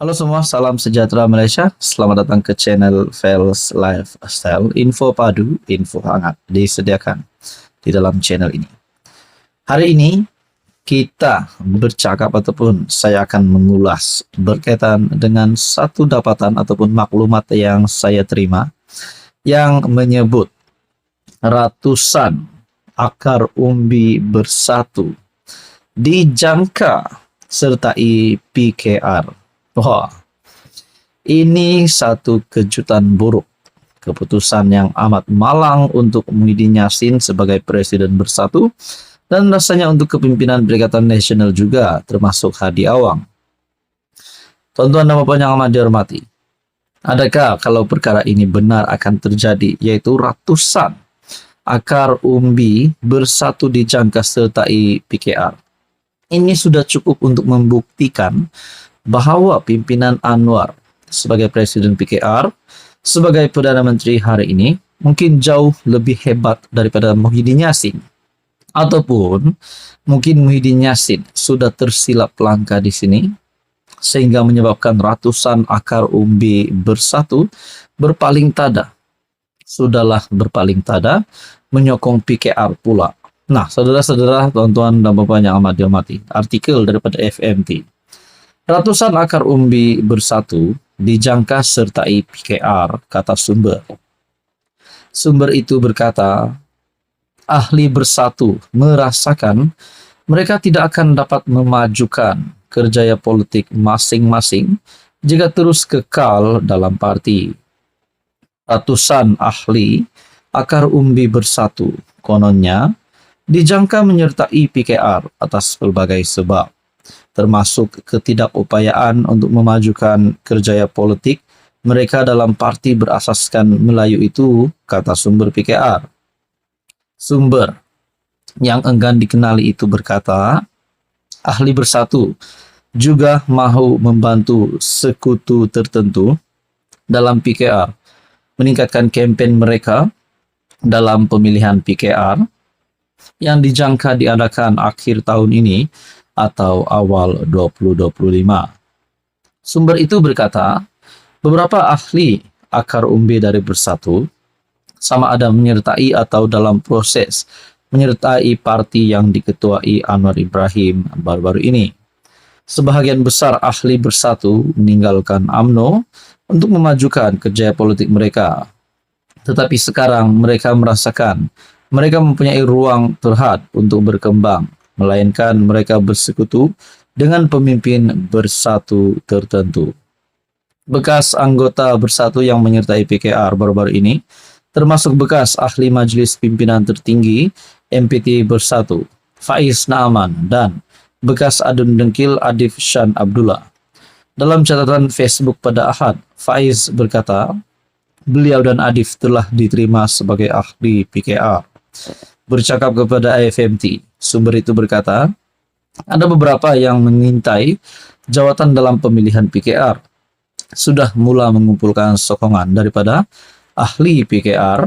Halo semua, salam sejahtera Malaysia. Selamat datang ke channel Fels Lifestyle. Info padu, info hangat disediakan di dalam channel ini. Hari ini kita bercakap ataupun saya akan mengulas berkaitan dengan satu dapatan ataupun maklumat yang saya terima yang menyebut ratusan akar umbi bersatu dijangka sertai PKR. Wah, ini satu kejutan buruk. Keputusan yang amat malang untuk Muhyiddin Yassin sebagai Presiden Bersatu dan rasanya untuk kepimpinan Perikatan Nasional juga, termasuk Hadi Awang. Tuan-tuan dan puan yang amat dihormati, adakah kalau perkara ini benar akan terjadi, yaitu ratusan akar umbi bersatu dijangka sertai PKR? Ini sudah cukup untuk membuktikan bahwa pimpinan Anwar sebagai Presiden PKR, sebagai Perdana Menteri hari ini, mungkin jauh lebih hebat daripada Muhyiddin Yassin. Ataupun mungkin Muhyiddin Yassin sudah tersilap langkah di sini, sehingga menyebabkan ratusan akar umbi bersatu berpaling tada. Sudahlah berpaling tada, menyokong PKR pula. Nah, saudara-saudara, tuan-tuan dan puan yang amat dihormati, artikel daripada FMT. Ratusan akar umbi bersatu dijangka sertai PKR, kata sumber. Sumber itu berkata, ahli bersatu merasakan mereka tidak akan dapat memajukan kerjaya politik masing-masing jika terus kekal dalam parti. Ratusan ahli akar umbi bersatu, kononnya, dijangka menyertai PKR atas pelbagai sebab, termasuk ketidakupayaan untuk memajukan kerjaya politik mereka dalam parti berasaskan Melayu itu, kata sumber PKR. Sumber yang enggan dikenali itu berkata, ahli bersatu juga mahu membantu sekutu tertentu dalam PKR meningkatkan kempen mereka dalam pemilihan PKR yang dijangka diadakan akhir tahun ini atau awal 2025. Sumber itu berkata, beberapa ahli akar umbi dari Bersatu sama ada menyertai atau dalam proses menyertai parti yang diketuai Anwar Ibrahim baru-baru ini. Sebahagian besar ahli Bersatu meninggalkan UMNO untuk memajukan kerjaya politik mereka. Tetapi sekarang mereka merasakan mereka mempunyai ruang terhad untuk berkembang, melainkan mereka bersekutu dengan pemimpin Bersatu tertentu. Bekas anggota Bersatu yang menyertai PKR baru-baru ini, termasuk bekas ahli Majlis Pimpinan Tertinggi MPT Bersatu, Faiz Naaman, dan bekas Adun Dengkil Adif Shan Abdullah. Dalam catatan Facebook pada Ahad, Faiz berkata, beliau dan Adif telah diterima sebagai ahli PKR. Bercakap kepada AFMT, sumber itu berkata, ada beberapa yang mengintai jawatan dalam pemilihan PKR. Sudah mula mengumpulkan sokongan daripada ahli PKR,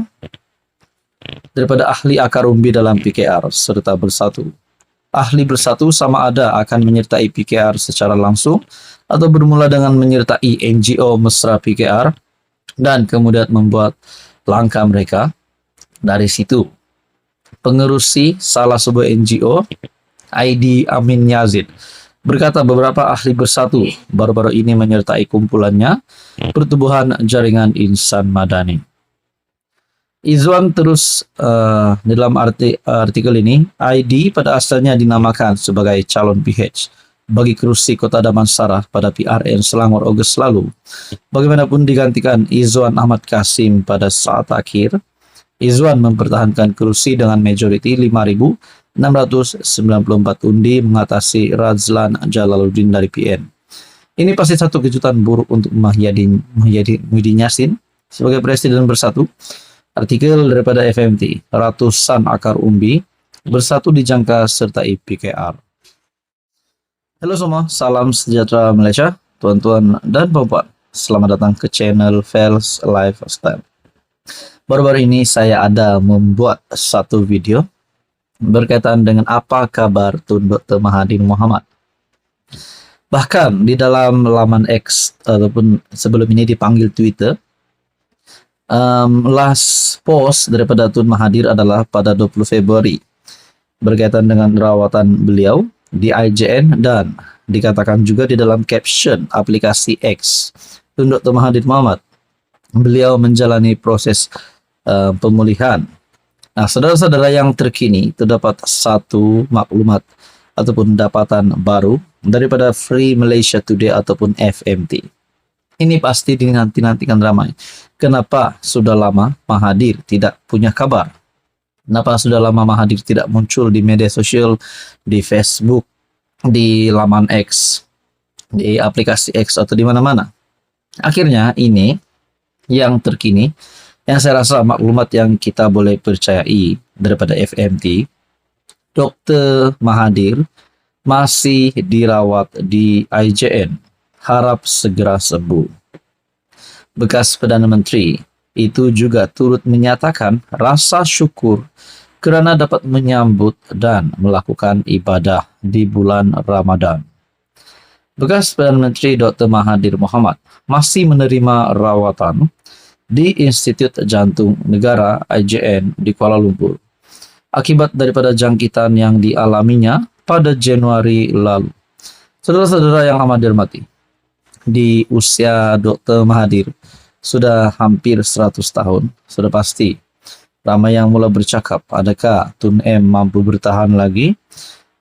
daripada ahli akar umbi dalam PKR serta Bersatu. Ahli Bersatu sama ada akan menyertai PKR secara langsung atau bermula dengan menyertai NGO mesra PKR dan kemudian membuat langkah mereka dari situ. Pengerusi salah sebuah NGO, ID Amin Yazid, berkata beberapa ahli Bersatu baru-baru ini menyertai kumpulannya Pertubuhan Jaringan Insan Madani. Izwan terus dalam artikel ini, ID pada asalnya dinamakan sebagai calon PH bagi kerusi Kota Damansara pada PRN Selangor Ogos lalu. Bagaimanapun digantikan Izwan Ahmad Kasim pada saat akhir, Izwan mempertahankan kerusi dengan majoriti 5.694 undi mengatasi Razlan Jalaluddin dari PN. Ini pasti satu kejutan buruk untuk Muhyiddin Yassin sebagai Presiden Bersatu. Artikel daripada FMT, ratusan akar umbi bersatu dijangka sertai PKR. Halo semua, salam sejahtera Malaysia, tuan-tuan dan puan. Selamat datang ke channel Fels Lifestyle. Baru-baru ini saya ada membuat satu video berkaitan dengan apa kabar Tun Dr. Mahathir Mohamad. Bahkan di dalam laman X ataupun sebelum ini dipanggil Twitter, last post daripada Tun Mahathir adalah pada 20 Februari berkaitan dengan rawatan beliau di IJN, dan dikatakan juga di dalam caption aplikasi X, Tun Dr. Mahathir Mohamad, beliau menjalani proses pemulihan. Nah, saudara-saudara yang terkini, terdapat satu maklumat ataupun dapatan baru daripada Free Malaysia Today ataupun FMT. Ini pasti dinanti-nantikan ramai. Kenapa sudah lama Mahathir tidak punya kabar? Kenapa sudah lama Mahathir tidak muncul di media sosial, di Facebook, di laman X, di aplikasi X atau di mana-mana? Akhirnya ini yang terkini, yang saya rasa maklumat yang kita boleh percayai daripada FMT, Dr. Mahathir masih dirawat di IJN, harap segera sembuh. Bekas Perdana Menteri itu juga turut menyatakan rasa syukur kerana dapat menyambut dan melakukan ibadah di bulan Ramadan. Bekas Perdana Menteri Dr. Mahathir Mohamad masih menerima rawatan di Institut Jantung Negara IJN di Kuala Lumpur akibat daripada jangkitan yang dialaminya pada Januari lalu. Saudara-saudara yang amat dihormati, di usia Dr. Mahathir sudah hampir 100 tahun, sudah pasti ramai yang mula bercakap, adakah Tun M mampu bertahan lagi?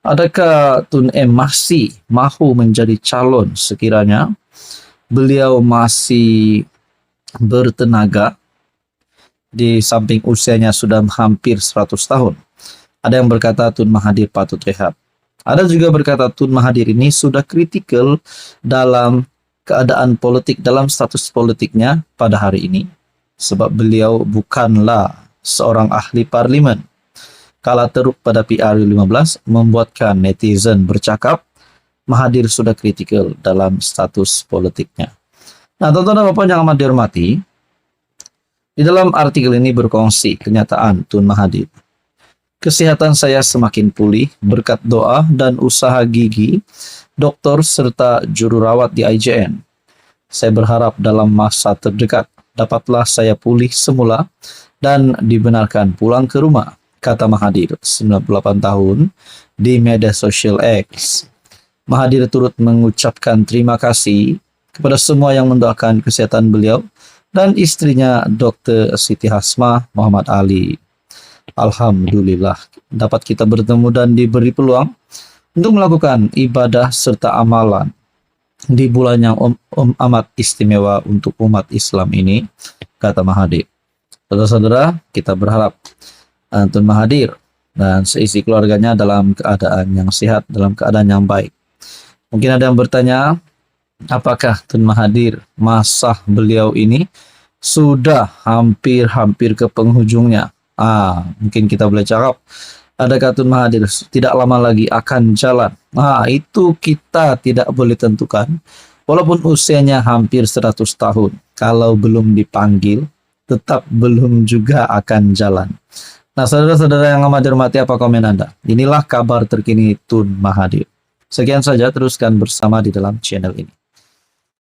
Adakah Tun M masih mahu menjadi calon sekiranya beliau masih bertenaga di samping usianya sudah hampir 100 tahun? Ada yang berkata Tun Mahathir patut rehat. Ada juga berkata Tun Mahathir ini sudah kritikal dalam keadaan politik, dalam status politiknya pada hari ini, sebab beliau bukanlah seorang ahli parlimen. Kala teruk pada PRU15 membuatkan netizen bercakap Mahathir sudah kritikal dalam status politiknya. Nah, tuan-tuan dan puan yang amat dihormati, di dalam artikel ini berkongsi kenyataan Tun Mahathir. Kesehatan saya semakin pulih berkat doa dan usaha gigi doktor serta jururawat di IJN. Saya berharap dalam masa terdekat dapatlah saya pulih semula dan dibenarkan pulang ke rumah, kata Mahathir, 98 tahun, di media sosial X. Mahathir turut mengucapkan terima kasih kepada semua yang mendoakan kesehatan beliau dan istrinya Dr. Siti Hasmah Muhammad Ali. Alhamdulillah dapat kita bertemu dan diberi peluang untuk melakukan ibadah serta amalan di bulan yang amat istimewa untuk umat Islam ini, kata Mahathir. Saudara-saudara, kita berharap Tun Mahathir dan seisi keluarganya dalam keadaan yang sehat, dalam keadaan yang baik. Mungkin ada yang bertanya, apakah Tun Mahathir masa beliau ini sudah hampir ke penghujungnya? Mungkin kita boleh cakap, adakah Tun Mahathir tidak lama lagi akan jalan? Itu kita tidak boleh tentukan. Walaupun usianya hampir 100 tahun, kalau belum dipanggil, tetap belum juga akan jalan. Nah, saudara-saudara yang amat dihormati, apa komen Anda? Inilah kabar terkini Tun Mahathir. Sekian saja, teruskan bersama di dalam channel ini.